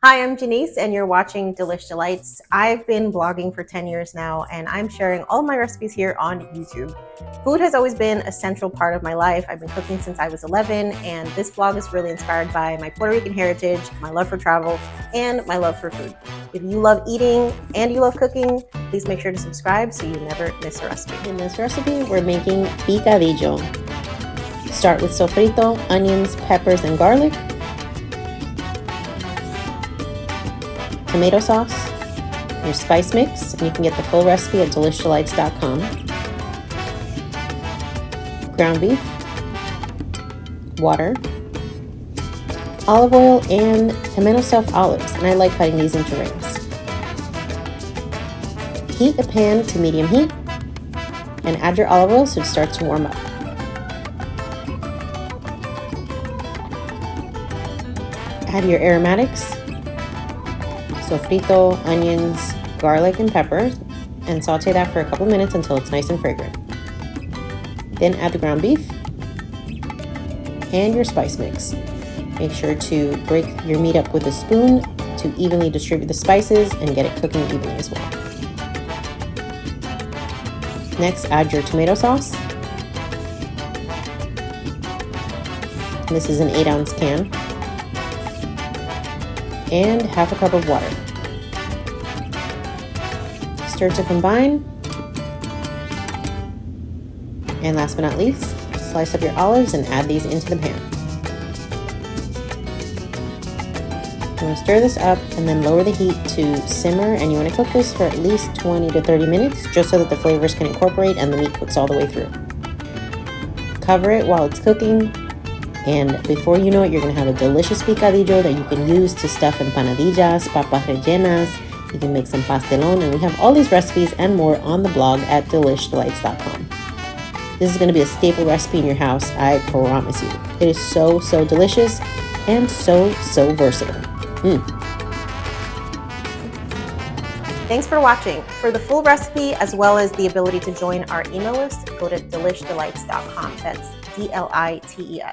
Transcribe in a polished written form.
Hi, I'm Janice, and you're watching Delish D'Lites. I've been blogging for 10 years now, and I'm sharing all my recipes here on YouTube. Food has always been a central part of my life. I've been cooking since I was 11, and this blog is really inspired by my Puerto Rican heritage, my love for travel, and my love for food. If you love eating and you love cooking, please make sure to subscribe so you never miss a recipe. In this recipe, we're making picadillo. Start with sofrito, onions, peppers, and garlic. Tomato sauce, your spice mix, and you can get the full recipe at delishdelites.com. Ground beef, water, olive oil, and pimento stuffed olives, and I like cutting these into rings. Heat a pan to medium heat and add your olive oil so it starts to warm up. Add your aromatics, sofrito, onions, garlic, and peppers, and saute that for a couple minutes until it's nice and fragrant. Then add the ground beef and your spice mix. Make sure to break your meat up with a spoon to evenly distribute the spices and get it cooking evenly as well. Next, add your tomato sauce. This is an 8-ounce can. And half a cup of water. Stir to combine. And last but not least, slice up your olives and add these into the pan. You want to stir this up and then lower the heat to simmer, and you want to cook this for at least 20 to 30 minutes just so that the flavors can incorporate and the meat cooks all the way through. Cover it while it's cooking. And before you know it, you're going to have a delicious picadillo that you can use to stuff empanadillas, papas rellenas. You can make some pastelón, and we have all these recipes and more on the blog at delishdelites.com. This is going to be a staple recipe in your house, I promise you. It is so delicious and so versatile. Thanks for watching. For the full recipe, as well as the ability to join our email list, go to delishdelites.com. That's DLITES.